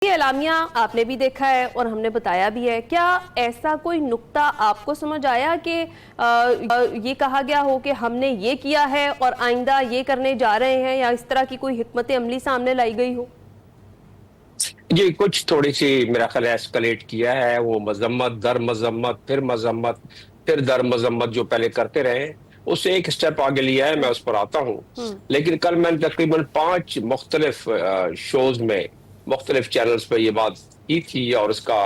یہ اعلامیہ آپ نے بھی دیکھا ہے اور ہم نے بتایا بھی ہے، کیا ایسا کوئی نقطہ آپ کو سمجھ آیا کہ یہ کہا گیا ہو کہ ہم نے یہ کیا ہے اور آئندہ یہ کرنے جا رہے ہیں، یا اس طرح کی کوئی حکمت عملی سامنے لائی گئی ہو؟ جی کچھ تھوڑی سی میرا خیال ہے ایسکلیٹ کیا ہے، وہ مذمت در مذمت پھر در مذمت جو پہلے کرتے رہے اس سے ایک سٹیپ آگے لیا ہے، میں اس پر آتا ہوں۔ لیکن کل میں نے تقریباً 5 مختلف شوز میں مختلف چینلز پہ یہ بات کی تھی اور اس کا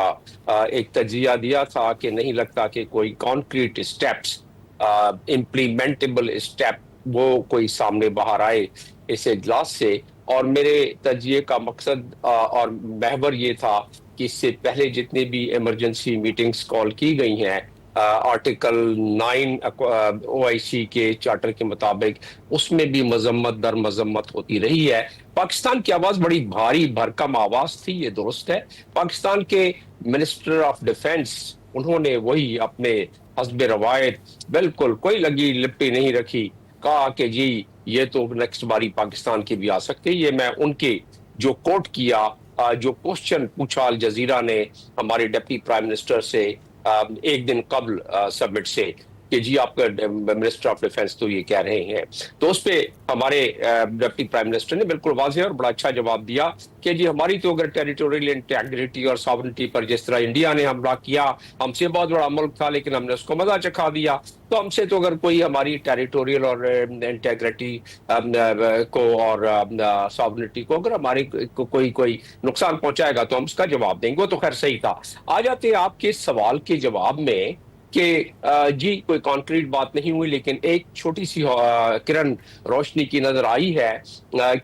ایک تجزیہ دیا تھا کہ نہیں لگتا کہ کوئی کانکریٹ سٹیپس امپلیمنٹیبل سٹیپ وہ کوئی سامنے باہر آئے اس اجلاس سے۔ اور میرے تجزیے کا مقصد اور محور یہ تھا کہ اس سے پہلے جتنی بھی ایمرجنسی میٹنگز کال کی گئی ہیں آرٹیکل 9 او آئی سی کے چارٹر کے مطابق، اس میں بھی مذمت در مذمت ہوتی رہی ہے۔ پاکستان کی آواز بڑی بھاری بھرکم آواز تھی، یہ درست ہے۔ پاکستان کے منسٹر آف ڈیفنس انہوں نے وہی اپنے حسب روایت بالکل کوئی لگی لپٹی نہیں رکھی، کہا کہ جی یہ تو نیکسٹ باری پاکستان کی بھی آ سکتی۔ یہ میں ان کے جو کوٹ کیا، جو کوشچن پوچھا الجزیرہ نے ہمارے ڈپٹی پرائم منسٹر سے ایک دن قبل سبمٹ سے کہ جی آپ کا منسٹر آف ڈیفنس تو یہ کہہ رہے ہیں، تو اس پہ ہمارے ڈپٹی پرائم منسٹر نے بالکل واضح اور بڑا اچھا جواب دیا کہ جی ہماری تو اگر ٹیریٹوریل انٹیگریٹی اور ساورنٹی پر جس طرح انڈیا نے حملہ کیا، ہم سے بہت بڑا ملک تھا لیکن ہم نے اس کو مزہ چکھا دیا، تو ہم سے تو اگر کوئی ہماری ٹیریٹوریل اور انٹیگریٹی کو اور ساورنٹی کو اگر ہماری کوئی نقصان پہنچائے گا تو ہم اس کا جواب دیں گے۔ وہ تو خیر صحیح تھا۔ آ جاتے ہیں آپ کے سوال کے جواب میں کہ جی کوئی کانکریٹ بات نہیں ہوئی، لیکن ایک چھوٹی سی کرن روشنی کی نظر آئی ہے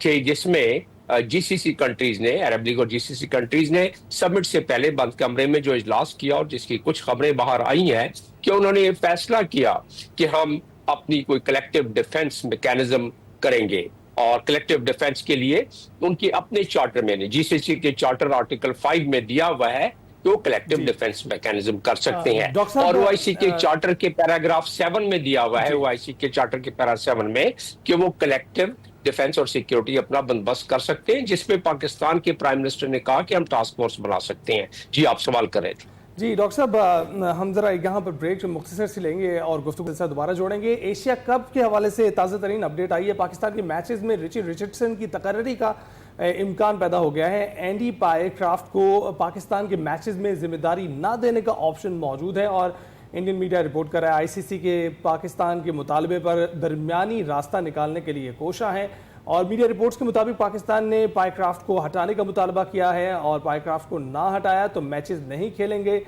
کہ جس میں جی سی سی کنٹریز نے، عرب لیگ اور جی سی سی کنٹریز نے سمٹ سے پہلے بند کمرے میں جو اجلاس کیا اور جس کی کچھ خبریں باہر آئی ہیں کہ انہوں نے یہ فیصلہ کیا کہ ہم اپنی کوئی کلیکٹیو ڈیفنس میکینزم کریں گے، اور کلیکٹیو ڈیفنس کے لیے ان کے اپنے چارٹر میں جی سی سی کے چارٹر آرٹیکل 5 میں دیا ہوا ہے کہ وہ کلیکٹیو ڈیفنس میکینزم کر سکتے ہیں، اور او آئی سی کے چارٹر کے پیراگراف 7 میں دیا ہوا ہے، او آئی سی کے چارٹر کے پیراگراف 7 میں کہ وہ کلیکٹیو ڈیفنس اور سیکیورٹی اپنا بندوبست کر سکتے ہیں، جس میں پاکستان کے پرائم منسٹر نے کہا کہ ہم ٹاسک فورس بنا سکتے ہیں۔ جی آپ سوال کر رہے تھے۔ جی ڈاکٹر صاحب، ہم ذرا یہاں پر بریک مختصر سے لیں گے اور گفتگو سے دوبارہ جوڑیں گے۔ ایشیا کپ کے حوالے سے تازہ ترین اپڈیٹ آئی ہے۔ پاکستان کے میچز میں رچی رچرڈسن کی تقرری کا امکان پیدا ہو گیا ہے۔ اینڈی پائے کرافٹ کو پاکستان کے میچز میں ذمہ داری نہ دینے کا آپشن موجود ہے، اور انڈین میڈیا رپورٹ کر رہا ہے آئی سی سی کے پاکستان کے مطالبے پر درمیانی راستہ نکالنے کے لیے کوشاں ہیں، اور میڈیا رپورٹس کے مطابق پاکستان نے پائے کرافٹ کو ہٹانے کا مطالبہ کیا ہے، اور پائے کرافٹ کو نہ ہٹایا تو میچز نہیں کھیلیں گے۔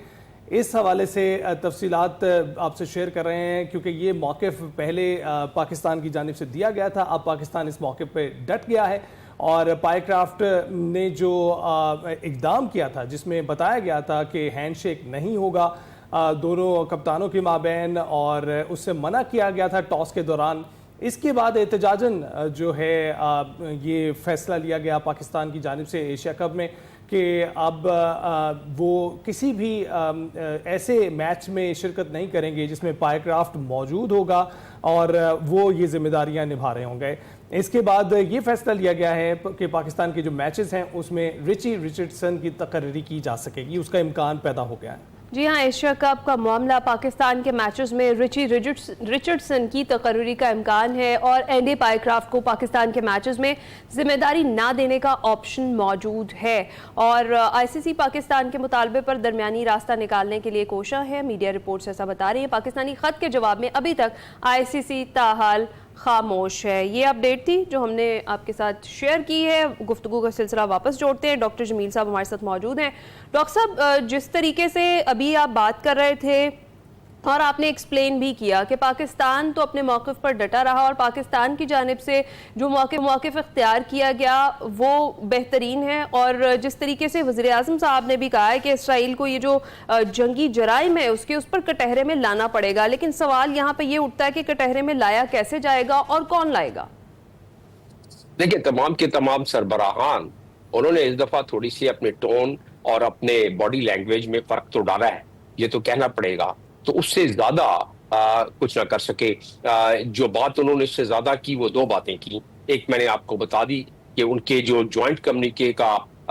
اس حوالے سے تفصیلات آپ سے شیئر کر رہے ہیں، کیونکہ یہ موقف پہلے پاکستان کی جانب سے دیا گیا تھا، اب پاکستان اس موقع پہ ڈٹ گیا ہے، اور پائے کرافٹ نے جو اقدام کیا تھا جس میں بتایا گیا تھا کہ ہینڈ شیک نہیں ہوگا دونوں کپتانوں کے مابین، اور اس سے منع کیا گیا تھا ٹاس کے دوران، اس کے بعد احتجاجاً جو ہے یہ فیصلہ لیا گیا پاکستان کی جانب سے ایشیا کپ میں کہ اب وہ کسی بھی ایسے میچ میں شرکت نہیں کریں گے جس میں پائے کرافٹ موجود ہوگا اور وہ یہ ذمہ داریاں نبھا رہے ہوں گے۔ اس کے بعد یہ فیصلہ لیا گیا ہے کہ پاکستان کے جو میچز ہیں اس میں رچی رچرڈسن کی تقرری کی جا سکے گی، اس کا امکان پیدا ہو گیا ہے۔ جی ہاں، ایشیا کپ کا معاملہ پاکستان کے میچز میں رچی رچرڈسن کی تقرری کا امکان ہے، اور اینڈی پائے کرافٹ کو پاکستان کے میچز میں ذمہ داری نہ دینے کا آپشن موجود ہے، اور آئی سی سی پاکستان کے مطالبے پر درمیانی راستہ نکالنے کے لیے کوشاں ہے۔ میڈیا رپورٹس ایسا بتا رہی ہیں۔ پاکستانی خط کے جواب میں ابھی تک آئی سی سی تاحال خاموش ہے۔ یہ اپڈیٹ تھی جو ہم نے آپ کے ساتھ شیئر کی ہے۔ گفتگو کا سلسلہ واپس جوڑتے ہیں، ڈاکٹر جمیل صاحب ہمارے ساتھ موجود ہیں۔ ڈاکٹر صاحب، جس طریقے سے ابھی آپ بات کر رہے تھے اور آپ نے ایکسپلین بھی کیا کہ پاکستان تو اپنے موقف پر ڈٹا رہا، اور پاکستان کی جانب سے جو موقف اختیار کیا گیا وہ بہترین ہے، اور جس طریقے سے وزیراعظم صاحب نے بھی کہا ہے کہ اسرائیل کو یہ جو جنگی جرائم ہے اس پر کٹہرے میں لانا پڑے گا، لیکن سوال یہاں پہ یہ اٹھتا ہے کہ کٹہرے میں لایا کیسے جائے گا اور کون لائے گا؟ دیکھیں، تمام کے تمام سربراہان انہوں نے اس دفعہ تھوڑی سی اپنے ٹون اور اپنے باڈی لینگویج میں فرق تو ڈالا ہے، یہ تو کہنا پڑے گا، تو اس سے زیادہ کچھ نہ کر سکے۔ جو بات انہوں نے اس سے زیادہ کی وہ 2 باتیں کی۔ ایک میں نے آپ کو بتا دی کہ ان کے جو جوائنٹ کمیونیکے کا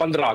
15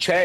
6